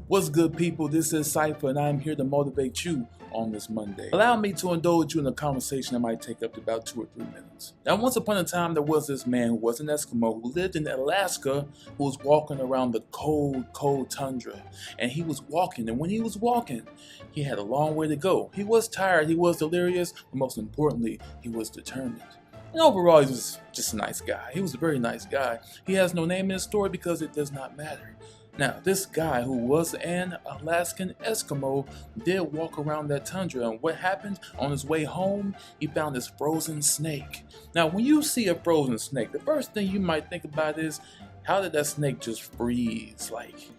What's good, people? This is Cypher, and I'm here to motivate you on this Monday. Allow me to indulge you in a conversation that might take up to about 2 or 3 minutes. Now, once upon a time, there was this man who was an Eskimo who lived in Alaska who was walking around the cold tundra. And he was walking, and when he was walking, he had a long way to go. He was tired, he was delirious, but most importantly, he was determined. And overall, he was just a nice guy. He was a very nice guy. He has no name in his story because it does not matter. Now, this guy who was an Alaskan Eskimo did walk around that tundra, and what happened on his way home, he found this frozen snake. Now, when you see a frozen snake, the first thing you might think about is, how did that snake just freeze like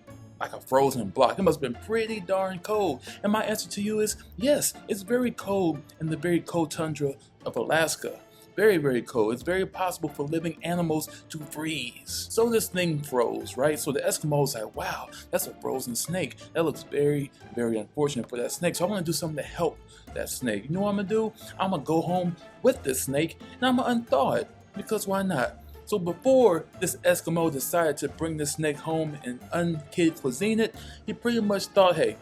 a frozen block? It must have been pretty darn cold. And my answer to you is, yes, it's very cold in the very cold tundra of Alaska. Very cold. It's very possible for living animals to freeze. So this thing froze, right? So the Eskimos like, wow, that's a frozen snake. That looks very unfortunate for that snake. So I want to do something to help that snake. You know what I'm gonna do? I'm gonna go home with this snake and I'm gonna unthaw it, because why not? So before this Eskimo decided to bring the snake home and unkid cuisine it, he pretty much thought, hey,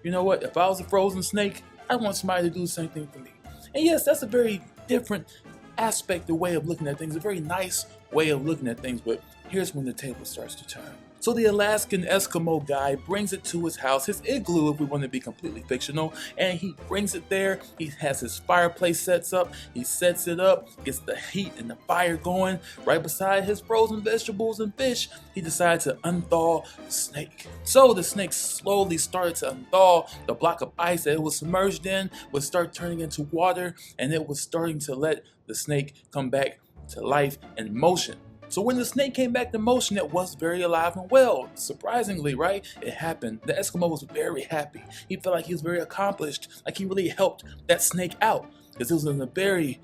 you know what? If I was a frozen snake, I want somebody to do the same thing for me. And yes, that's a very different aspect, the way of looking at things, a very nice way of looking at things, but here's when the table starts to turn. So the Alaskan Eskimo guy brings it to his house, his igloo if we want to be completely fictional, and he brings it there. He has his fireplace sets up, he sets it up, gets the heat and the fire going. Right beside his frozen vegetables and fish, he decided to unthaw the snake. So the snake slowly started to unthaw. The block of ice that it was submerged in would start turning into water, and it was starting to let the snake come back to life and motion. So when the snake came back to motion, it was very alive and well. Surprisingly, right? It happened. The Eskimo was very happy. He felt like he was very accomplished, like he really helped that snake out, because it was in a very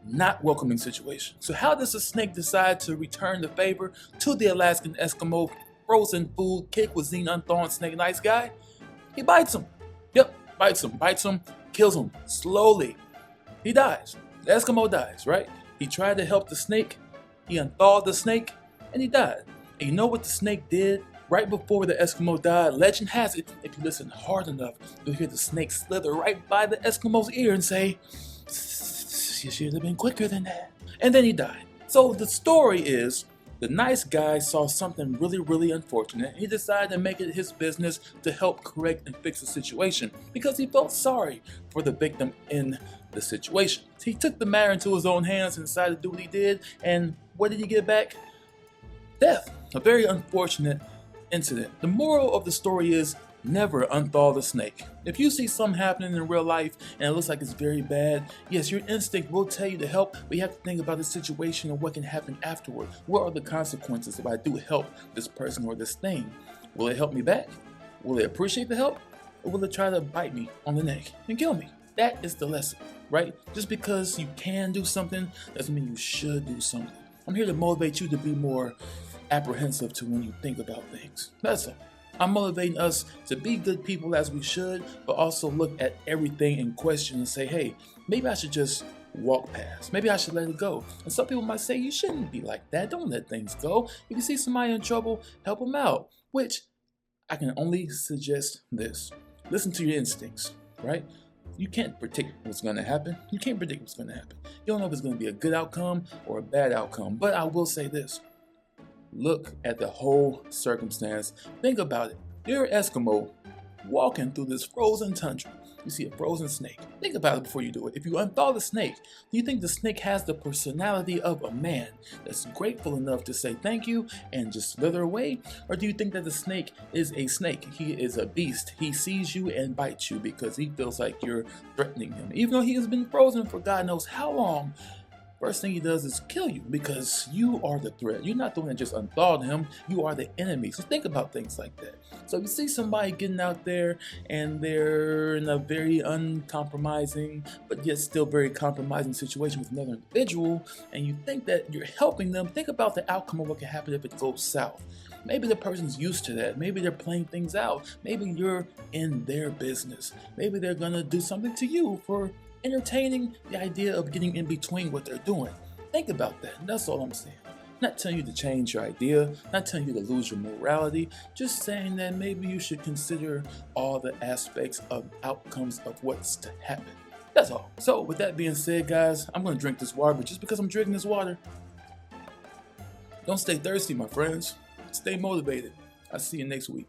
not welcoming situation. So how does the snake decide to return the favor to the Alaskan Eskimo frozen food, kid cuisine, unthawing snake nice guy? He bites him. Yep, bites him, kills him slowly. He dies. The Eskimo dies, right? He tried to help the snake, he unthawed the snake, and he died. And you know what the snake did right before the Eskimo died? Legend has it, if you listen hard enough, you'll hear the snake slither right by the Eskimo's ear and say, you should have been quicker than that. And then he died. So the story is, the nice guy saw something really unfortunate. He decided to make it his business to help correct and fix the situation, because he felt sorry for the victim in the situation. He took the matter into his own hands and decided to do what he did, and what did he get back? Death. A very unfortunate incident. The moral of the story is, never unthaw the snake. If you see something happening in real life and it looks like it's very bad, yes, your instinct will tell you to help, but you have to think about the situation and what can happen afterward. What are the consequences if I do help this person or this thing? Will it help me back? Will it appreciate the help? Or will it try to bite me on the neck and kill me? That is the lesson, right? Just because you can do something doesn't mean you should do something. I'm here to motivate you to be more apprehensive to when you think about things. That's all. I'm motivating us to be good people as we should, but also look at everything in question and say, hey, maybe I should just walk past. Maybe I should let it go. And some people might say, you shouldn't be like that. Don't let things go. If you see somebody in trouble, help them out. Which I can only suggest this. Listen to your instincts, right? You can't predict what's going to happen. You can't predict what's going to happen. You don't know if it's going to be a good outcome or a bad outcome. But I will say this. Look at the whole circumstance. Think about it. You're an Eskimo walking through this frozen tundra. You see a frozen snake. Think about it before you do it. If you unthaw the snake, do you think the snake has the personality of a man that's grateful enough to say thank you and just slither away? Or do you think that the snake is a snake? He is a beast. He sees you and bites you because he feels like you're threatening him. Even though he has been frozen for God knows how long, first thing he does is kill you because you are the threat. You're not the one that just unthawed him. You are the enemy. So think about things like that. So if you see somebody getting out there and they're in a very uncompromising, but yet still very compromising situation with another individual, and you think that you're helping them, think about the outcome of what can happen if it goes south. Maybe the person's used to that. Maybe they're playing things out. Maybe you're in their business. Maybe they're gonna do something to you for entertaining the idea of getting in between what they're doing. Think about that. That's all I'm saying. Not telling you to change your idea, not telling you to lose your morality, just saying that maybe you should consider all the aspects of outcomes of what's to happen. That's all. So with that being said, guys, I'm gonna drink this water, but just because I'm drinking this water, don't stay thirsty, my friends. Stay motivated. I'll see you next week.